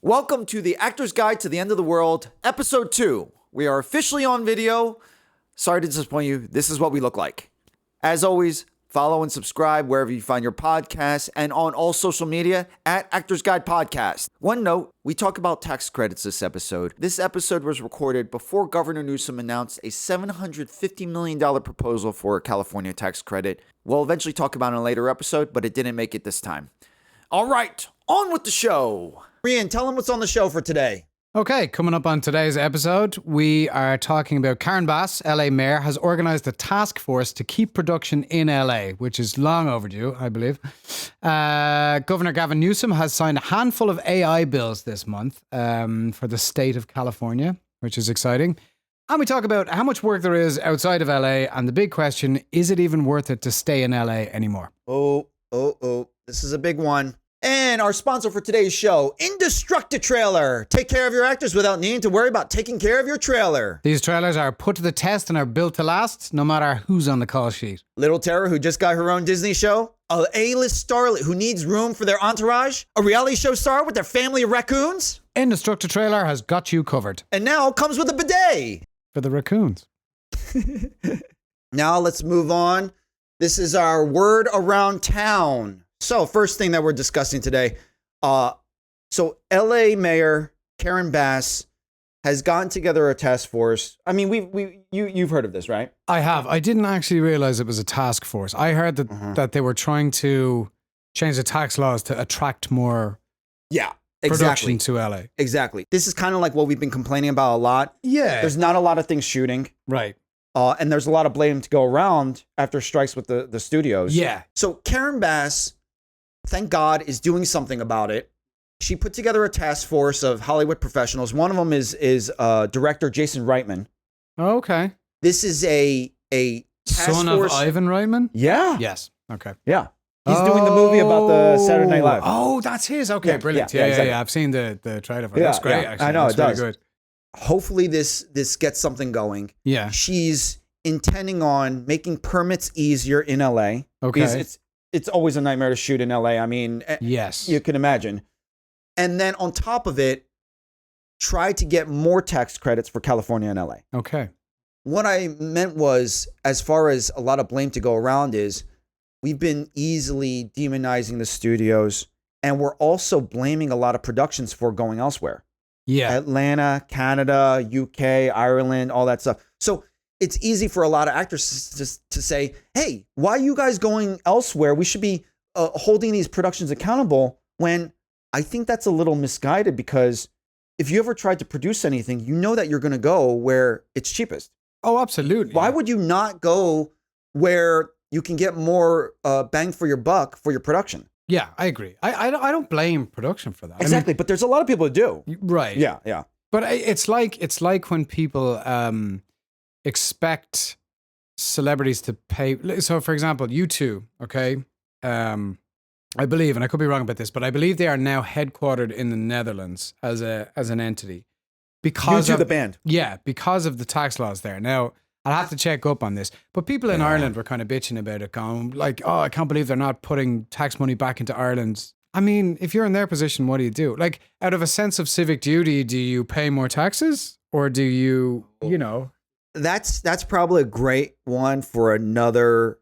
Welcome to the Actor's Guide to the End of the World, Episode 2. We are officially on video. Sorry to disappoint you. This is what we look like. As always, follow and subscribe wherever you find your podcasts and on all social media at Actor's Guide Podcast. One note, we talk about tax credits this episode. This episode was recorded before Governor Newsom announced a $750 million proposal for a California tax credit. We'll eventually talk about it in a later episode, but it didn't make it this time. All right, on with the show. Rían, tell them what's on the show for today. Okay, coming up on today's episode, we are talking about Karen Bass, LA Mayor, has organized a task force to keep production in LA, which is long overdue, I believe. Governor Gavin Newsom has signed a handful of AI bills this month for the state of California, which is exciting. And we talk about how much work there is outside of LA, and the big question, is it even worth it to stay in LA anymore? Oh, this is a big one. And our sponsor for today's show, Indestructitrailer. Take care of your actors without needing to worry about taking care of your trailer. These trailers are put to the test and are built to last, no matter who's on the call sheet. Little Tara, who just got her own Disney show, a A-list starlet who needs room for their entourage, a reality show star with their family of raccoons. Indestructitrailer has got you covered. And now comes with a bidet. For the raccoons. Now let's move on. This is our word around town. So first thing that we're discussing today. So LA Mayor Karen Bass has gotten together a task force. I mean, you've heard of this, right? I have. I didn't actually realize it was a task force. I heard that that they were trying to change the tax laws to attract more production to LA. Exactly. This is kind of like what we've been complaining about a lot. Yeah. There's not a lot of things shooting. Right. And there's a lot of blame to go around after strikes with the studios. Yeah. So Karen Bass, thank God, is doing something about it. She put together a task force of Hollywood professionals. One of them is director Jason Reitman. Oh, okay. This is a task Son force. of Ivan Reitman? Yeah. Yes. Okay. Yeah. He's doing the movie about the Saturday Night Live. Oh, that's his. Okay, Yeah, brilliant. yeah, Yeah, exactly. I've seen the trailer for it. Yeah, That's great, yeah. actually. I know, That's it does. really good. Hopefully this gets something going. Yeah. She's intending on making permits easier in LA. Okay. Because it's always a nightmare to shoot in LA. I mean, Yes. you can imagine. And then on top of it, try to get more tax credits for California and LA. Okay. What I meant was, as far as a lot of blame to go around is, we've been easily demonizing the studios, and we're also blaming a lot of productions for going elsewhere. Yeah. Atlanta, Canada, UK, Ireland, all that stuff. So it's easy for a lot of actors to say, hey, why are you guys going elsewhere? We should be holding these productions accountable, when I think that's a little misguided, because if you ever tried to produce anything, you know that you're going to go where it's cheapest. Oh, absolutely. Why would you not go where you can get more bang for your buck for your production? Yeah, I agree. I don't blame production for that. Exactly, but there's a lot of people who do. Right. Yeah. But it's like when people expect celebrities to pay. So, for example, U2, okay? I believe, and I could be wrong about this, but I believe they are now headquartered in the Netherlands as an entity because U2 of the band. Yeah, because of the tax laws there. Now, I'll have to check up on this, but people in Ireland were kind of bitching about it, going like, "Oh, I can't believe they're not putting tax money back into Ireland." I mean, if you're in their position, what do you do? Like, out of a sense of civic duty, do you pay more taxes, or do you, That's probably a great one for another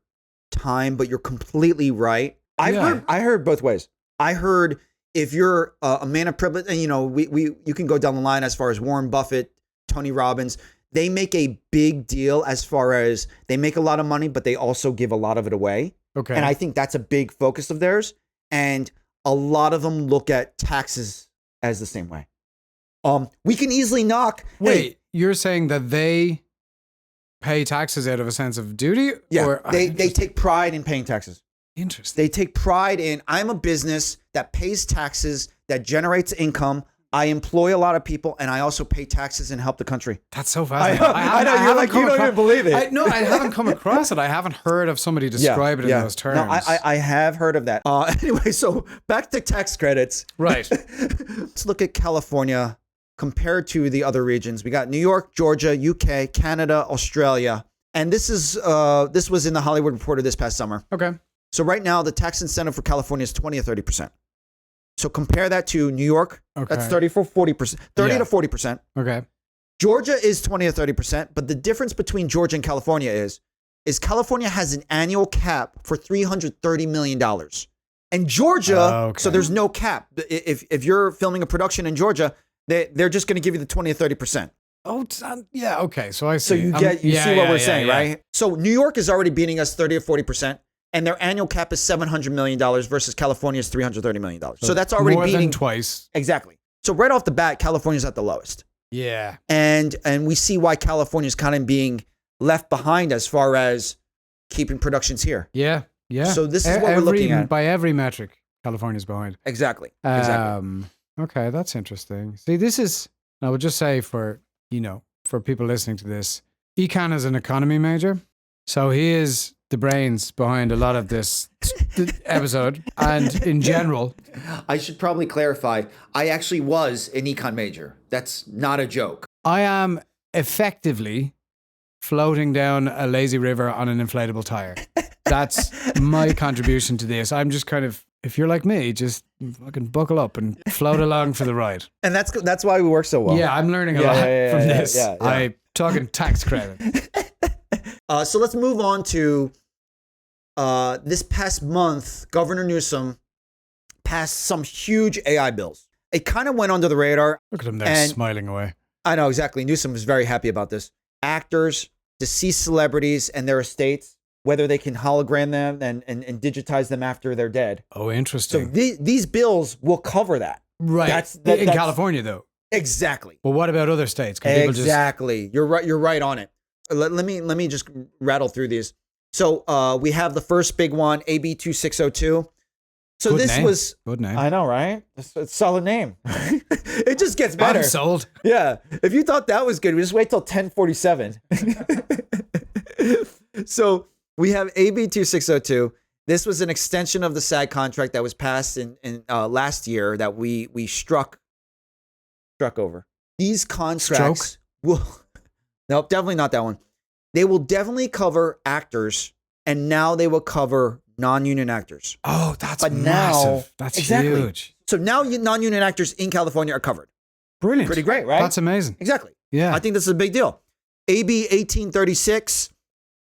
time, but you're completely right. I heard both ways. I heard if you're a man of privilege, and you can go down the line as far as Warren Buffett, Tony Robbins, they make a big deal as far as they make a lot of money, but they also give a lot of it away. Okay. And I think that's a big focus of theirs. And a lot of them look at taxes as the same way. We can easily knock. Wait, you're saying that they pay taxes out of a sense of duty? Yeah, Or, they take pride in paying taxes. Interesting. They take pride in, I'm a business that pays taxes, that generates income. I employ a lot of people, and I also pay taxes and help the country. That's so fascinating. I know you're like, you don't even believe it. I haven't come across it. I haven't heard of somebody describe it in those terms. No, I have heard of that. Anyway, so back to tax credits. Right. Let's look at California compared to the other regions. We got New York, Georgia, UK, Canada, Australia. And this was in the Hollywood Reporter this past summer. Okay. So right now, the tax incentive for California is 20 or 30%. So compare that to New York. Okay. That's 40%, 30 Yeah. to 40%. Okay. Georgia is 20 to 30%. But the difference between Georgia and California is California has an annual cap for $330 million. And Georgia, so there's no cap. If you're filming a production in Georgia, they're just going to give you the 20 to 30%. Oh, yeah. Okay. So I see. So you see what we're saying, yeah. right? So New York is already beating us 30 or 40%, and their annual cap is $700 million versus California's $330 million. So that's already more beating than twice. Exactly. So right off the bat, California's at the lowest. Yeah. And we see why California's kind of being left behind as far as keeping productions here. Yeah. Yeah. So this is what we're looking at. By every metric, California's behind. Exactly. Okay, that's interesting. See, I would just say for people listening to this, Econ is an economy major. So he is the brains behind a lot of this episode. And in general, I should probably clarify, I actually was an econ major. That's not a joke. I am effectively floating down a lazy river on an inflatable tire. That's my contribution to this. I'm just kind of, if you're like me, just fucking buckle up and float along for the ride. And that's why we work so well. Yeah, I'm learning a lot from this. Yeah. I'm talking tax credit. So let's move on to this past month. Governor Newsom passed some huge AI bills. It kind of went under the radar. Look at him there smiling away. I know, exactly. Newsom was very happy about this. Actors, deceased celebrities, and their estates, whether they can hologram them and digitize them after they're dead. Oh, interesting. So these bills will cover that. Right. That's in California, though. Exactly. Well, what about other states? Can Exactly. You're right. You're right on it. Let me just rattle through these. So we have the first big one, AB 2602. So Good this name. was Good name. I know, right? It's a solid name. It just gets better. I'm sold. Yeah. If you thought that was good, we just wait till 1047. So we have AB 2602. This was an extension of the SAG contract that was passed in last year that we struck over. These contracts will nope, definitely not that one. They will definitely cover actors, and now they will cover non-union actors. Oh, that's but massive. Now, that's exactly. huge. So now non-union actors in California are covered. Brilliant. Pretty great, right? That's amazing. Exactly. Yeah. I think this is a big deal. AB 1836.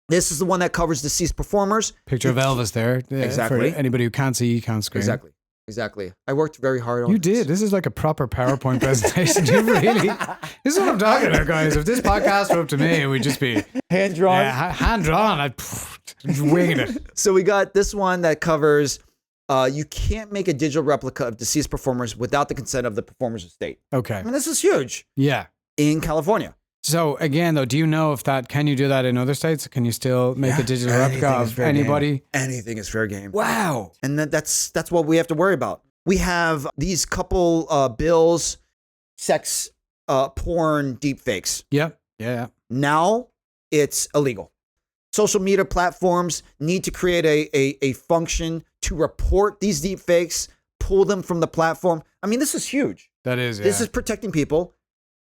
This is the one that covers deceased performers. Picture of Elvis there. Yeah, exactly. For anybody who can't see, you can't screen. Exactly. I worked very hard on You this. did. This is like a proper PowerPoint presentation. You really. This is what I'm talking about, guys. If this podcast were up to me, it would just be hand drawn. Yeah, hand drawn. I'd winging it. So we got this one that covers you can't make a digital replica of deceased performers without the consent of the performer's estate. Okay. I mean, this is huge. Yeah. In California. So again, though, do you know if can you do that in other states? Can you still make a digital replica of anybody? Game. Anything is fair game. Wow. And that's what we have to worry about. We have these couple bills, sex, porn, deepfakes. Yep. Yeah. Now it's illegal. Social media platforms need to create a function to report these deepfakes, pull them from the platform. I mean, this is huge. That is, yeah. This is protecting people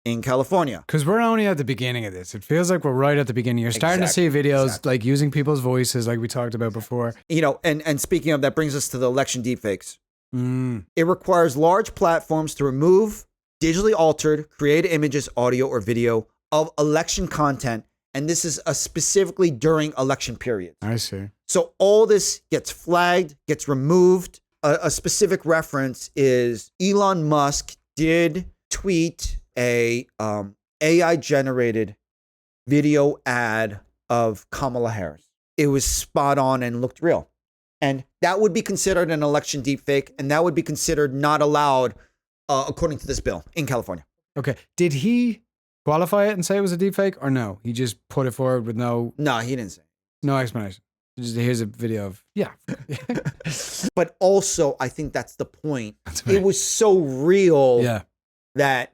in California. Because we're only at the beginning of this. It feels like we're right at the beginning. You're starting to see videos like using people's voices like we talked about before. You know, and speaking of that brings us to the election deepfakes. It requires large platforms to remove digitally altered, created images, audio, or video of election content. And this is specifically during election periods. I see. So all this gets flagged, gets removed. A specific reference is Elon Musk did tweet a AI generated video ad of Kamala Harris. It was spot on and looked real. And that would be considered an election deepfake, and that would be considered not allowed according to this bill in California. Okay. Did he qualify it and say it was a deepfake, or no? He just put it forward with no... No, he didn't say. No explanation. Just here's a video of... Yeah. But also, I think that's the point. It was so real that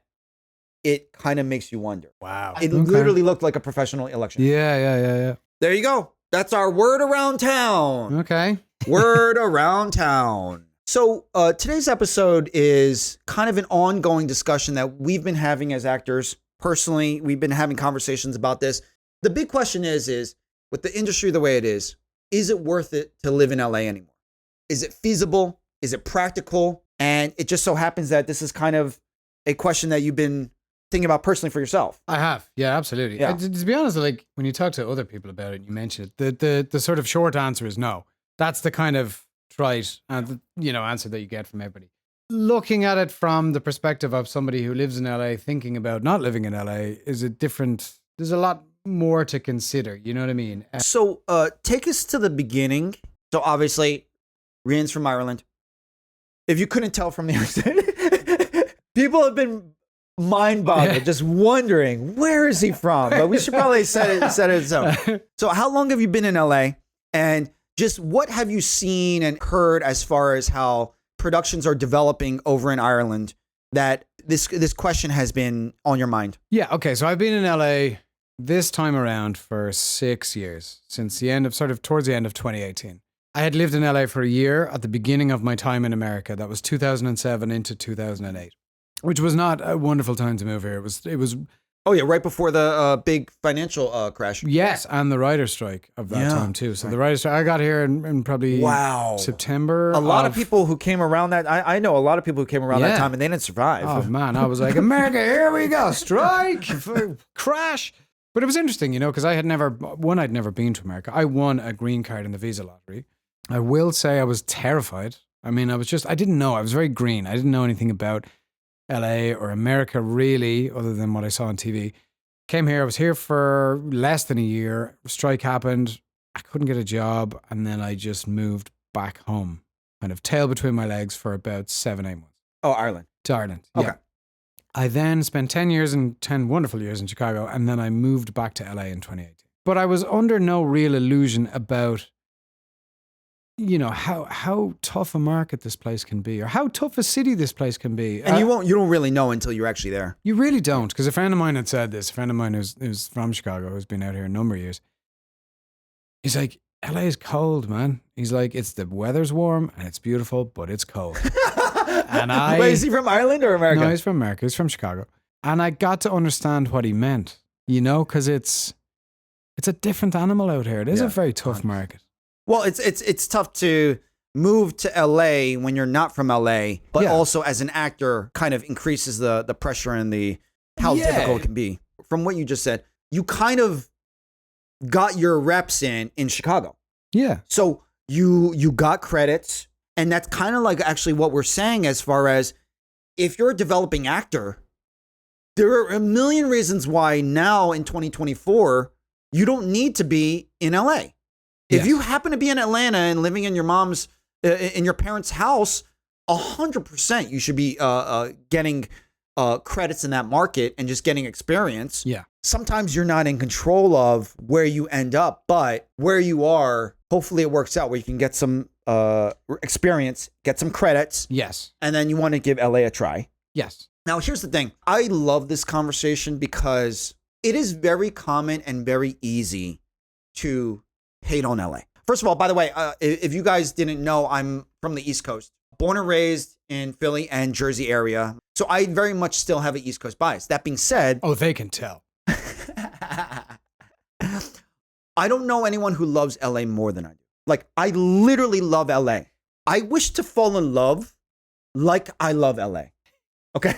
it kind of makes you wonder. Wow. It literally looked like a professional election. Yeah. There you go. That's our word around town. Okay. Word around town. So today's episode is kind of an ongoing discussion that we've been having as actors. Personally, we've been having conversations about this. The big question is with the industry the way it is it worth it to live in LA anymore? Is it feasible? Is it practical? And it just so happens that this is kind of a question that you've been thinking about personally for yourself. I have. Yeah, absolutely. Yeah. To be honest, like when you talk to other people about it, you mentioned it, the sort of short answer is no. That's the kind of trite and answer that you get from everybody. Looking at it from the perspective of somebody who lives in LA, thinking about not living in LA is a different. There's a lot more to consider. You know what I mean? So take us to the beginning. So obviously, Rían's from Ireland. If you couldn't tell from the accent, people have been mind-boggled, just wondering, where is he from? But we should probably set it so how long have you been in LA? And just what have you seen and heard as far as how productions are developing over in Ireland that this question has been on your mind? Yeah, okay. So I've been in LA this time around for 6 years, since towards the end of 2018. I had lived in LA for a year at the beginning of my time in America. That was 2007 into 2008, which was not a wonderful time to move here. It was. Oh yeah, right before the big financial crash. Yes, and the writer's strike of that time too. So the writer's strike, I got here in probably September. A lot of people who came around that, I know a lot of people who came around that time and they didn't survive. Oh man, I was like, America, here we go, strike, crash. But it was interesting, because I'd never been to America. I won a green card in the visa lottery. I will say I was terrified. I mean, I didn't know. I was very green. I didn't know anything about LA or America really, other than what I saw on TV. Came here. I was here for less than a year. Strike happened. I couldn't get a job. And then I just moved back home, kind of tail between my legs for about 7-8 months. Oh, Ireland. To Ireland. Okay. Yeah. I then spent 10 wonderful years in Chicago. And then I moved back to LA in 2018. But I was under no real illusion about how tough a market this place can be, or how tough a city this place can be. And you don't really know until you're actually there. You really don't, because a friend of mine had said this. A friend of mine who's from Chicago, who's been out here a number of years. He's like, LA is cold, man. He's like, the weather's warm and it's beautiful, but it's cold. And Wait, is he from Ireland or America? No, he's from America. He's from Chicago. And I got to understand what he meant, because it's a different animal out here. It is a very tough market. Well, it's tough to move to LA when you're not from LA, but also as an actor kind of increases the pressure and how difficult it can be. From what you just said, you kind of got your reps in Chicago. Yeah. So you got credits, and that's kind of like actually what we're saying as far as if you're a developing actor, there are a million reasons why now in 2024 you don't need to be in LA. If you happen to be in Atlanta and living in your your parents' house, 100% you should be getting credits in that market and just getting experience. Yeah. Sometimes you're not in control of where you end up, but where you are, hopefully it works out where you can get some experience, get some credits. Yes. And then you want to give LA a try. Yes. Now, here's the thing. I love this conversation because it is very common and very easy to hate on LA. First of all, by the way, if you guys didn't know, I'm from the East Coast, born and raised in Philly and Jersey area. So I very much still have an East Coast bias. That being said, oh, they can tell. I don't know anyone who loves LA more than I do. Like, I literally love LA. I wish to fall in love like I love LA. Okay.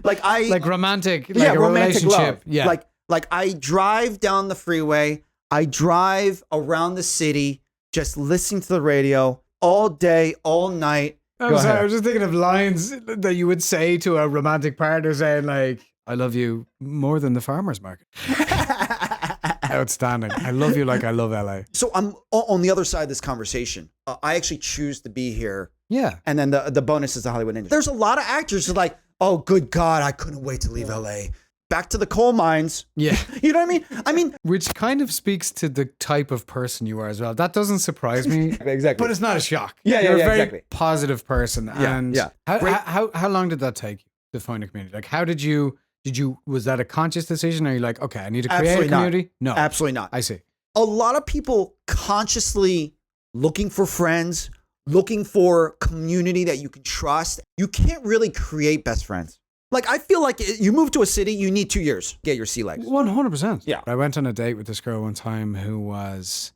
like romantic, a relationship. Love. Yeah. Like I drive down the freeway. I drive around the city, just listening to the radio all day, all night. I was just thinking of lines that you would say to a romantic partner, saying like, I love you more than the farmer's market. Outstanding. I love you like I love LA. So I'm on the other side of this conversation. I actually choose to be here. Yeah. And then the bonus is the Hollywood Ninja. There's a lot of actors who are like, oh, good God, I couldn't wait to leave LA. Back to the coal mines. Yeah. You know what I mean? Which kind of speaks to the type of person you are as well. That doesn't surprise me. Exactly. But it's not a shock. Yeah, You're a very exactly. positive person. Yeah, and yeah. How long did that take you to find a community? Like, how did you, was that a conscious decision? Or are you like, okay, I need to create a community? No. Absolutely not. I see. A lot of people consciously looking for friends, looking for community that you can trust. You can't really create best friends. Like, I feel like you move to a city, you need 2 years to get your sea legs. 100%. Yeah. I went on a date with this girl one time who was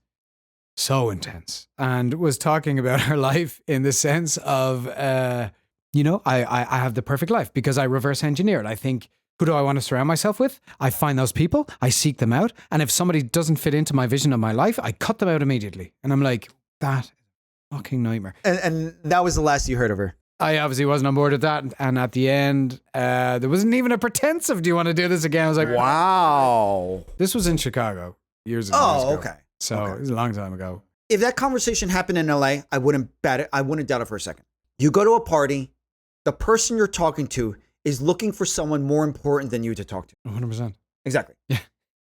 so intense, and was talking about her life in the sense of, I have the perfect life because I reverse engineer it. I think, who do I want to surround myself with? I find those people, I seek them out. And if somebody doesn't fit into my vision of my life, I cut them out immediately. And I'm like, that is a fucking nightmare. And that was the last you heard of her. I obviously wasn't on board with that. And at the end, there wasn't even a pretense of, do you want to do this again? I was like, wow. This was in Chicago years ago. Oh, okay. So it was a long time ago. If that conversation happened in LA, I wouldn't bet it. I wouldn't doubt it for a second. You go to a party, the person you're talking to is looking for someone more important than you to talk to. 100%. Exactly. Yeah.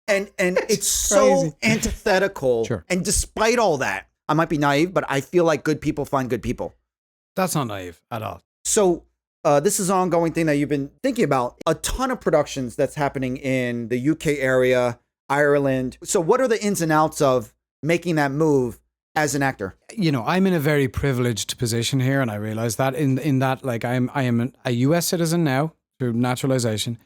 And it's crazy. so antithetical. Sure. And despite all that, I might be naive, but I feel like good people find good people. That's not naive at all. So this is an ongoing thing that you've been thinking about. A ton of productions that's happening in the UK area, Ireland. So what are the ins and outs of making that move as an actor? I'm in a very privileged position here, and I realize that in that, like, I am a US citizen now through naturalization.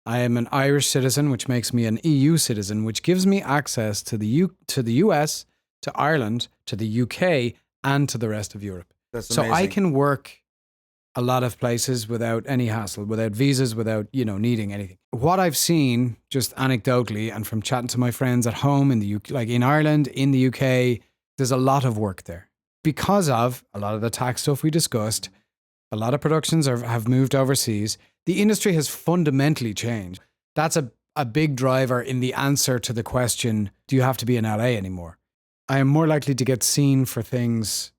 I am an Irish citizen, which makes me an EU citizen, which gives me access to the US, to Ireland, to the UK, and to the rest of Europe. That's so amazing. I can work a lot of places without any hassle, without visas, without, needing anything. What I've seen, just anecdotally, and from chatting to my friends at home in the UK, like in Ireland, in the UK, there's a lot of work there because of a lot of the tax stuff we discussed. A lot of productions have moved overseas. The industry has fundamentally changed. That's a big driver in the answer to the question, do you have to be in LA anymore? I am more likely to get seen for things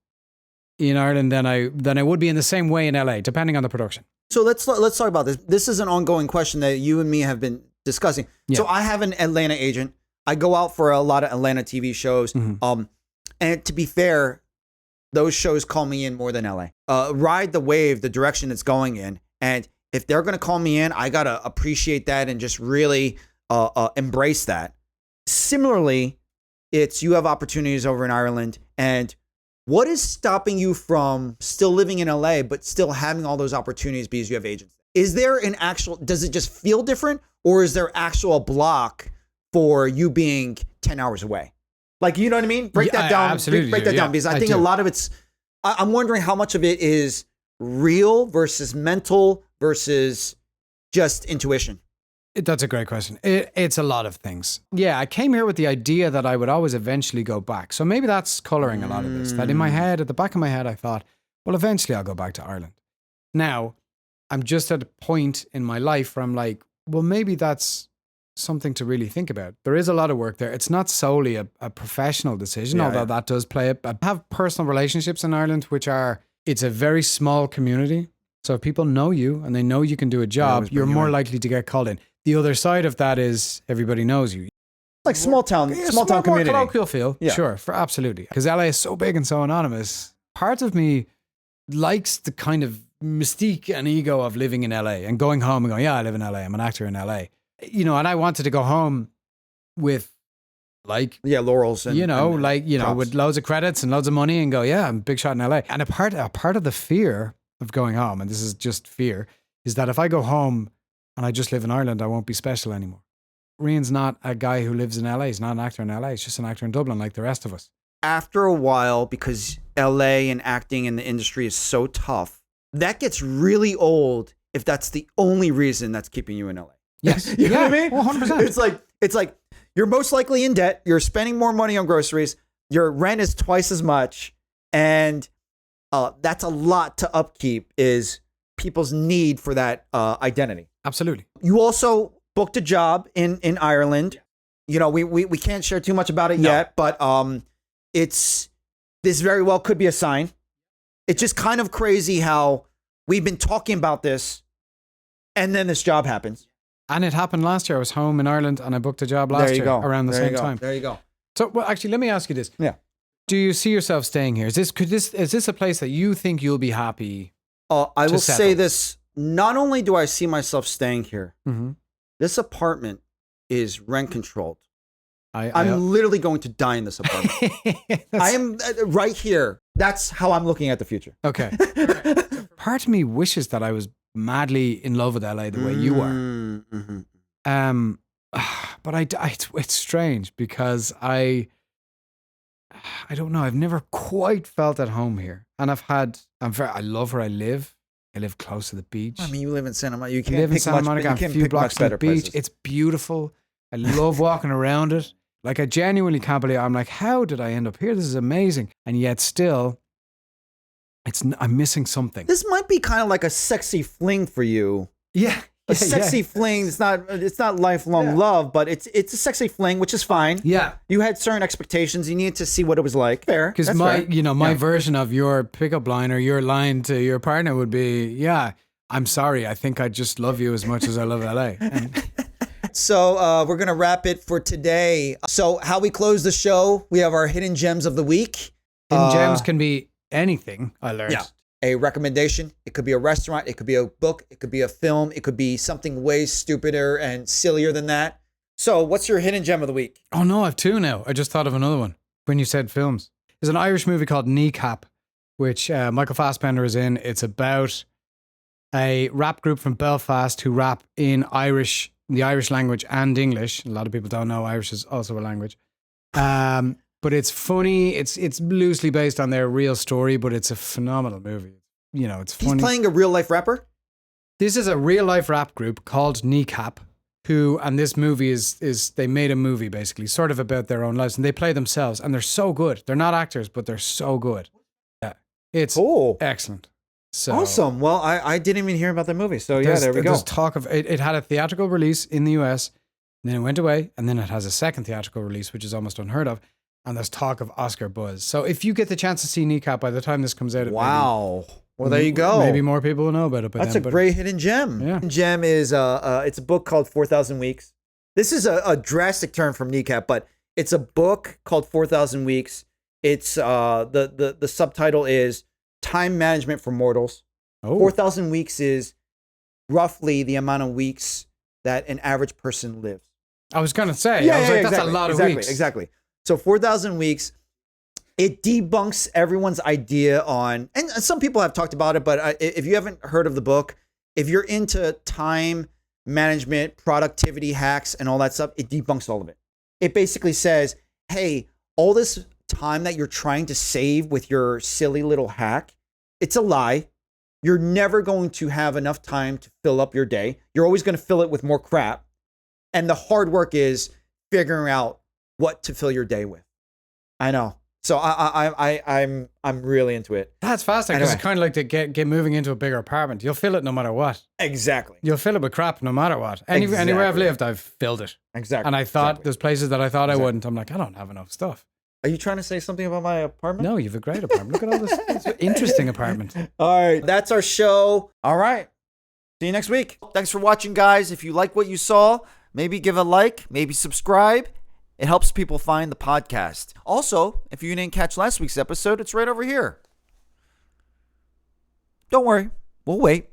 in Ireland than I would be in the same way in LA, depending on the production. So let's talk about this. This is an ongoing question that you and me have been discussing. Yeah. So I have an Atlanta agent. I go out for a lot of Atlanta TV shows. Mm-hmm. And to be fair, those shows call me in more than LA. Ride the wave, the direction it's going in. And if they're going to call me in, I got to appreciate that and just really embrace that. Similarly, you have opportunities over in Ireland. And what is stopping you from still living in LA, but still having all those opportunities because you have agents? Is there does it just feel different, or is there actual block for you being 10 hours away? Like, you know what I mean? Break that down. Absolutely. Break that down, because I think a lot of I'm wondering how much of it is real versus mental versus just intuition. That's a great question. It's a lot of things. Yeah, I came here with the idea that I would always eventually go back. So maybe that's coloring a lot of this. That in my head, at the back of my head, I thought, well, eventually I'll go back to Ireland. Now, I'm just at a point in my life where I'm like, well, maybe that's something to really think about. There is a lot of work there. It's not solely a professional decision, although that does play I have personal relationships in Ireland, it's a very small community. So if people know you and they know you can do a job, you're more likely to get called in. The other side of that is everybody knows you. Like small town community. More colloquial feel, sure, absolutely. Because LA is so big and so anonymous. Part of me likes the kind of mystique and ego of living in LA and going home and going, yeah, I live in LA. I'm an actor in LA. And I wanted to go home with laurels and props. with loads of credits and loads of money and go, yeah, I'm a big shot in LA. And a part of the fear of going home, and this is just fear, is that if I go home and I just live in Ireland, I won't be special anymore. Rían's not a guy who lives in LA. He's not an actor in LA. He's just an actor in Dublin like the rest of us. After a while, because LA and acting in the industry is so tough, that gets really old if that's the only reason that's keeping you in LA. Yes. You know what I mean? 100%. It's like you're most likely in debt. You're spending more money on groceries. Your rent is twice as much. And that's a lot to upkeep, is people's need for that identity. Absolutely. You also booked a job in Ireland. We can't share too much about it yet, but this very well could be a sign. It's just kind of crazy how we've been talking about this and then this job happens. And it happened last year. I was home in Ireland and I booked a job last year around the same time. There you go. So, well, actually, let me ask you this. Yeah. Do you see yourself staying here? Is this a place that you think you'll be happy? I will say this. Not only do I see myself staying here, this apartment is rent controlled. I'm literally going to die in this apartment. I am right here. That's how I'm looking at the future. Okay. Part of me wishes that I was madly in love with LA the way you are. But it's strange because I don't know. I've never quite felt at home here. And I love where I live. I live close to the beach. I mean, you live in Santa Monica. You I can't live in pick Santa much, Monica, you a can't few pick blocks much from the better beach. places. It's beautiful. I love walking around it. Like, I genuinely can't believe I'm like, how did I end up here? This is amazing. And yet still, I'm missing something. This might be kind of like a sexy fling for you. Yeah. A sexy fling. It's not lifelong love, but it's a sexy fling, which is fine. Yeah. You had certain expectations. You needed to see what it was like. Fair. Because my version of your pickup line or your line to your partner would be, yeah, I'm sorry. I think I just love you as much as I love LA. So we're going to wrap it for today. So how we close the show, we have our hidden gems of the week. Hidden gems can be anything, I learned. Yeah. A recommendation. It could be a restaurant. It could be a book. It could be a film. It could be something way stupider and sillier than that. So what's your hidden gem of the week? Oh, no, I have two now. I just thought of another one when you said films. There's an Irish movie called Kneecap, which Michael Fassbender is in. It's about a rap group from Belfast who rap in the Irish language and English. A lot of people don't know Irish is also a language. But it's funny. It's loosely based on their real story, but it's a phenomenal movie. You know, it's funny. He's playing a real life rapper? This is a real life rap group called Kneecap, and this movie is they made a movie basically, sort of about their own lives, and they play themselves, and they're so good. They're not actors, but they're so good. Yeah, it's cool. Excellent. So awesome. Well, I didn't even hear about that movie. So yeah, there we go. There's talk of it had a theatrical release in the US, and then it went away, and then it has a second theatrical release, which is almost unheard of. And there's talk of Oscar buzz. So if you get the chance to see Kneecap by the time this comes out, wow. Well, there you go. Maybe more people will know about it. That's a great hidden gem. Yeah. Hidden gem is it's a book called 4,000 Weeks. This is a drastic turn from Kneecap, but it's a book called 4,000 Weeks. It's the subtitle is Time Management for Mortals. 4,000 weeks is roughly the amount of weeks that an average person lives. I was going to say, that's exactly, a lot of weeks. Exactly. So 4,000 weeks, it debunks everyone's idea on, and some people have talked about it, but if you haven't heard of the book, if you're into time management, productivity hacks, and all that stuff, it debunks all of it. It basically says, hey, all this time that you're trying to save with your silly little hack, it's a lie. You're never going to have enough time to fill up your day. You're always going to fill it with more crap. And the hard work is figuring out what to fill your day with. I know. So I'm really into it. That's fascinating because it's kind of like to get moving into a bigger apartment. You'll fill it no matter what. Exactly. You'll fill it with crap no matter what. Anywhere I've lived, I've filled it. Exactly. And I thought there's places that I thought I wouldn't. I'm like, I don't have enough stuff. Are you trying to say something about my apartment? No, you have a great apartment. Look at all this. It's an interesting apartment. All right. That's our show. All right. See you next week. Thanks for watching, guys. If you like what you saw, maybe give a like, maybe subscribe. It helps people find the podcast. Also, if you didn't catch last week's episode, it's right over here. Don't worry. We'll wait.